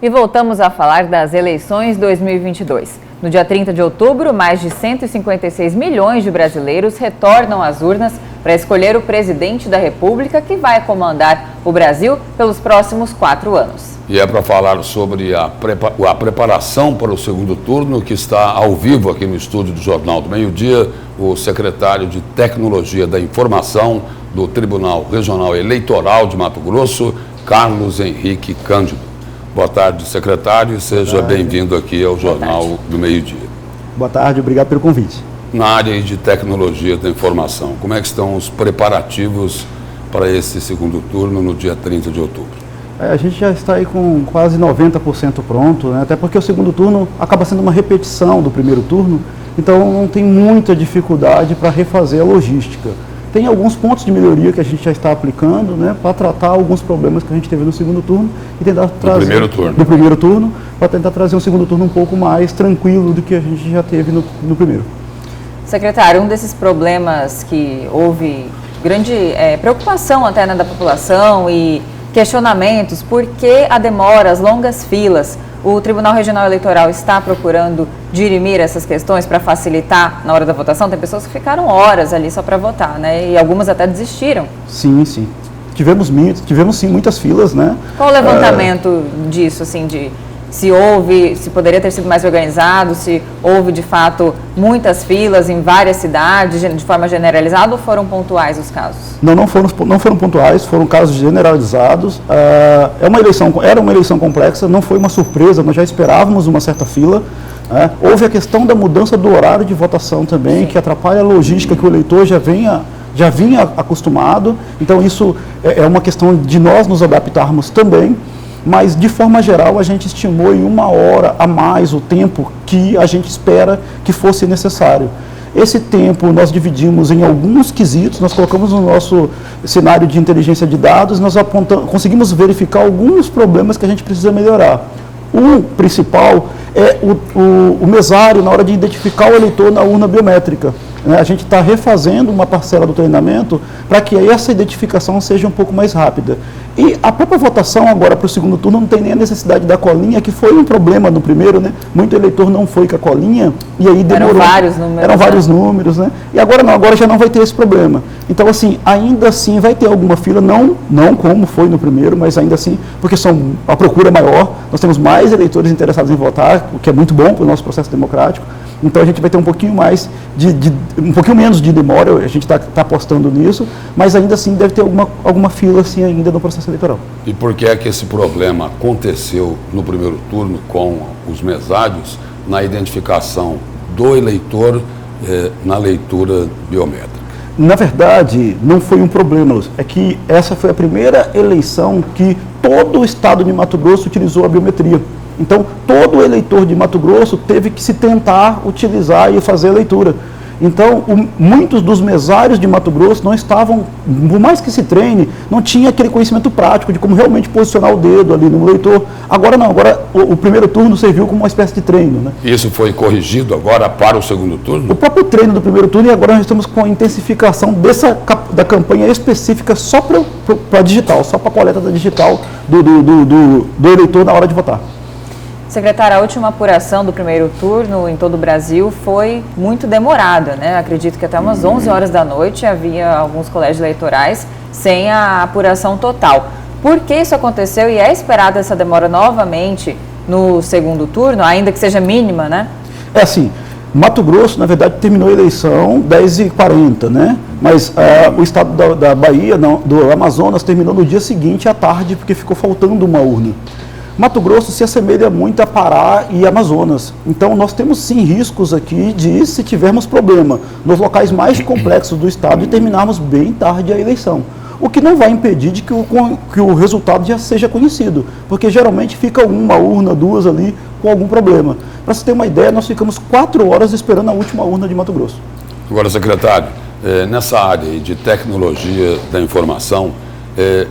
E voltamos a falar das eleições 2022. No dia 30 de outubro, mais de 156 milhões de brasileiros retornam às urnas para escolher o presidente da República que vai comandar o Brasil pelos próximos 4 anos. E é para falar sobre a preparação para o segundo turno, que está ao vivo aqui no estúdio do Jornal do Meio-Dia, o secretário de Tecnologia da Informação do Tribunal Regional Eleitoral de Mato Grosso, Carlos Henrique Cândido. Boa tarde, secretário, e seja bem-vindo aqui ao Jornal do Meio-Dia. Boa tarde, obrigado pelo convite. Na área de Tecnologia da Informação, como é que estão os preparativos para esse segundo turno no dia 30 de outubro? A gente já está aí com quase 90% pronto, né? Até porque o segundo turno acaba sendo uma repetição do primeiro turno, então não tem muita dificuldade para refazer a logística. Tem alguns pontos de melhoria que a gente já está aplicando, né, para tratar alguns problemas que a gente teve no segundo turno e tentar trazer... Do primeiro turno, para tentar trazer um segundo turno um pouco mais tranquilo do que a gente já teve no primeiro. Secretário, um desses problemas que houve grande preocupação até da população e questionamentos, por que a demora, as longas filas? O Tribunal Regional Eleitoral está procurando dirimir essas questões para facilitar na hora da votação? Tem pessoas que ficaram horas ali só para votar, né? E algumas até desistiram. Sim, sim. Tivemos sim muitas filas, né? Qual o levantamento disso, assim, de se poderia ter sido mais organizado, se houve de fato muitas filas em várias cidades, de forma generalizada, ou foram pontuais os casos? Não foram pontuais, foram casos generalizados. Era uma eleição complexa, não foi uma surpresa, nós já esperávamos uma certa fila. Houve a questão da mudança do horário de votação também, que atrapalha a logística que o eleitor já vinha acostumado. Então isso é uma questão de nós nos adaptarmos também. Mas, de forma geral, a gente estimou em 1 hora a mais o tempo que a gente espera que fosse necessário. Esse tempo nós dividimos em alguns quesitos, nós colocamos no nosso cenário de inteligência de dados, nós conseguimos verificar alguns problemas que a gente precisa melhorar. O principal é o mesário na hora de identificar o eleitor na urna biométrica. A gente está refazendo uma parcela do treinamento para que essa identificação seja um pouco mais rápida. E a própria votação agora para o segundo turno não tem nem a necessidade da colinha, que foi um problema no primeiro, né? Muito eleitor não foi com a colinha e aí demorou. Eram vários números, né? E agora não, agora já não vai ter esse problema. Então, assim, ainda assim vai ter alguma fila, não como foi no primeiro, mas ainda assim, porque a procura é maior, nós temos mais eleitores interessados em votar, o que é muito bom para o nosso processo democrático. Então a gente vai ter um pouquinho mais um pouquinho menos de demora, a gente está apostando nisso, mas ainda assim deve ter alguma fila assim ainda no processo eleitoral. E por que é que esse problema aconteceu no primeiro turno com os mesários na identificação do eleitor na leitura biométrica? Na verdade, não foi um problema, é que essa foi a primeira eleição que todo o estado de Mato Grosso utilizou a biometria. Então, todo eleitor de Mato Grosso teve que se tentar utilizar e fazer a leitura. Então, muitos dos mesários de Mato Grosso não estavam, por mais que se treine, não tinha aquele conhecimento prático de como realmente posicionar o dedo ali no eleitor. Agora não, agora o primeiro turno serviu como uma espécie de treino, né? Isso foi corrigido agora para o segundo turno? O próprio treino do primeiro turno, e agora nós estamos com a intensificação da campanha específica só para digital, só para a coleta da digital do eleitor na hora de votar. Secretário, a última apuração do primeiro turno em todo o Brasil foi muito demorada, né? Acredito que até umas 11 horas da noite havia alguns colégios eleitorais sem a apuração total. Por que isso aconteceu e é esperada essa demora novamente no segundo turno, ainda que seja mínima, né? É assim, Mato Grosso, na verdade, terminou a eleição 10h40, né? Mas o estado da Bahia, do Amazonas, terminou no dia seguinte à tarde, porque ficou faltando uma urna. Mato Grosso se assemelha muito a Pará e Amazonas. Então, nós temos sim riscos aqui de, se tivermos problema nos locais mais complexos do estado, de terminarmos bem tarde a eleição. O que não vai impedir de que o resultado já seja conhecido, porque geralmente fica uma urna, duas ali com algum problema. Para você ter uma ideia, nós ficamos 4 horas esperando a última urna de Mato Grosso. Agora, secretário, nessa área de tecnologia da informação,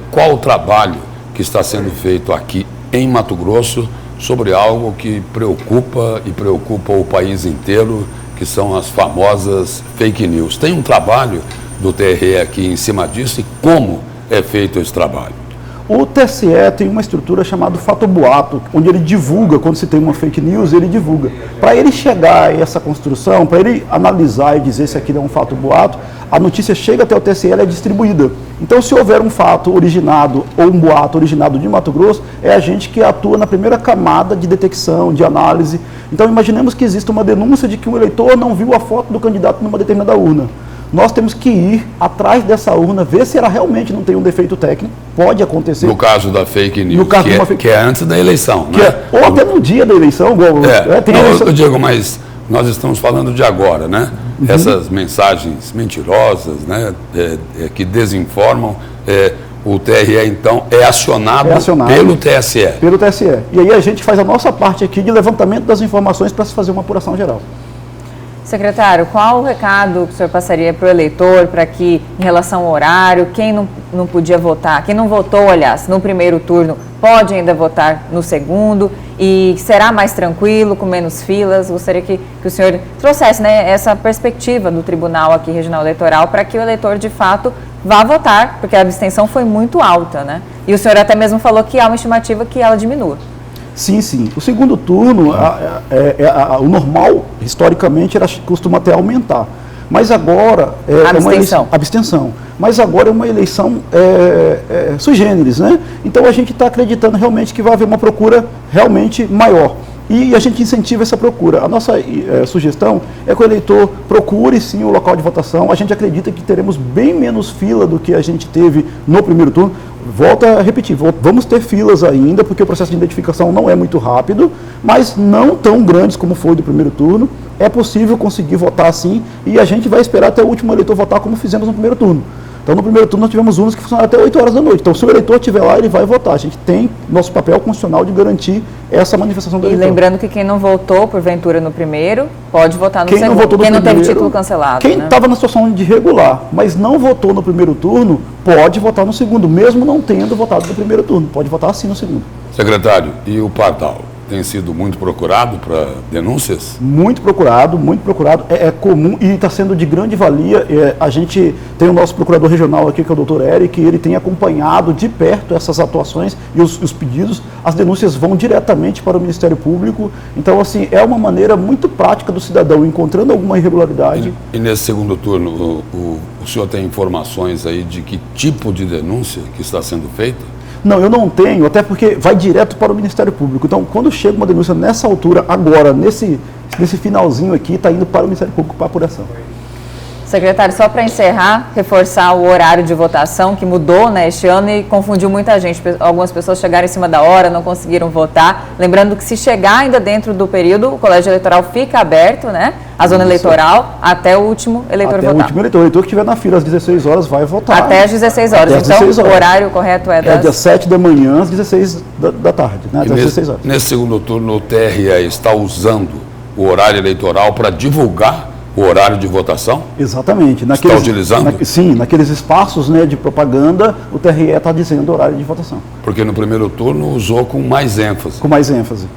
qual o trabalho que está sendo feito aqui em Mato Grosso sobre algo que preocupa o país inteiro, que são as famosas fake news? Tem um trabalho do TRE aqui em cima disso e como é feito esse trabalho? O TSE tem uma estrutura chamada fato boato, onde ele divulga, quando se tem uma fake news, ele divulga. Para ele chegar a essa construção, para ele analisar e dizer se aquilo é um fato boato, a notícia chega até o TSE e ela é distribuída. Então, se houver um fato originado ou um boato originado de Mato Grosso, é a gente que atua na primeira camada de detecção, de análise. Então, imaginemos que exista uma denúncia de que um eleitor não viu a foto do candidato numa determinada urna. Nós temos que ir atrás dessa urna, ver se ela realmente não tem um defeito técnico, pode acontecer. No caso da fake news, que é antes da eleição, né? Ou até no dia da eleição. Eu digo, mas nós estamos falando de agora, né? Uhum. Essas mensagens mentirosas, né? Que desinformam, o TRE, então, é acionado pelo TSE. Pelo TSE. E aí a gente faz a nossa parte aqui de levantamento das informações para se fazer uma apuração geral. Secretário, qual o recado que o senhor passaria para o eleitor para que, em relação ao horário, quem não podia votar, quem não votou, aliás, no primeiro turno, pode ainda votar no segundo e será mais tranquilo, com menos filas? Gostaria que o senhor trouxesse, né, essa perspectiva do Tribunal aqui Regional Eleitoral para que o eleitor, de fato, vá votar, porque a abstenção foi muito alta, né? E o senhor até mesmo falou que há uma estimativa que ela diminua. Sim, sim. O segundo turno, o normal, historicamente, costuma até aumentar. Mas agora... abstenção. Mas agora é uma eleição sui generis, né? Então a gente está acreditando realmente que vai haver uma procura realmente maior. E a gente incentiva essa procura. A nossa sugestão é que o eleitor procure sim o local de votação. A gente acredita que teremos bem menos fila do que a gente teve no primeiro turno. Volto a repetir, vamos ter filas ainda, porque o processo de identificação não é muito rápido, mas não tão grandes como foi do primeiro turno. É possível conseguir votar sim, e a gente vai esperar até o último eleitor votar como fizemos no primeiro turno. Então, no primeiro turno, nós tivemos urnas que funcionaram até 8 horas da noite. Então, se o eleitor estiver lá, ele vai votar. A gente tem nosso papel constitucional de garantir essa manifestação do eleitor. E lembrando que quem não votou, porventura, no primeiro, pode votar no segundo. Quem não teve título cancelado. Quem estava na situação de irregular, mas não votou no primeiro turno, pode votar no segundo, mesmo não tendo votado no primeiro turno. Pode votar sim no segundo. Secretário, e o Pardal? Tem sido muito procurado para denúncias? Muito procurado. É comum e está sendo de grande valia. A gente tem o nosso procurador regional aqui, que é o doutor Eric, e ele tem acompanhado de perto essas atuações e os pedidos. As denúncias vão diretamente para o Ministério Público. Então, assim, é uma maneira muito prática do cidadão, encontrando alguma irregularidade. E nesse segundo turno, o senhor tem informações aí de que tipo de denúncia que está sendo feita? Não, eu não tenho, até porque vai direto para o Ministério Público. Então, quando chega uma denúncia nessa altura, agora, nesse finalzinho aqui, está indo para o Ministério Público para apuração. Secretário, só para encerrar, reforçar o horário de votação, que mudou, né, este ano e confundiu muita gente. Algumas pessoas chegaram em cima da hora, não conseguiram votar. Lembrando que se chegar ainda dentro do período, o colégio eleitoral fica aberto, né, a zona eleitoral, até o último eleitor votar. Até o último eleitor. O eleitor que estiver na fila às 16 horas vai votar. Até às 16 horas. Então, 16 horas. O horário correto é das 7 da manhã às 16 da tarde, né, até às 16 horas. Nesse segundo turno, o TRE está usando o horário eleitoral para divulgar o horário de votação? Exatamente. Está utilizando? Sim, naqueles espaços, né, de propaganda, o TRE está dizendo o horário de votação. Porque no primeiro turno usou com mais ênfase. Com mais ênfase.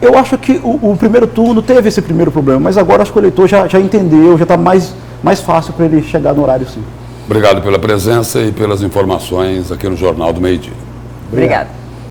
Eu acho que o primeiro turno teve esse primeiro problema, mas agora acho que o eleitor já entendeu, já está mais fácil para ele chegar no horário, sim. Obrigado pela presença e pelas informações aqui no Jornal do Meio-Dia. Obrigado.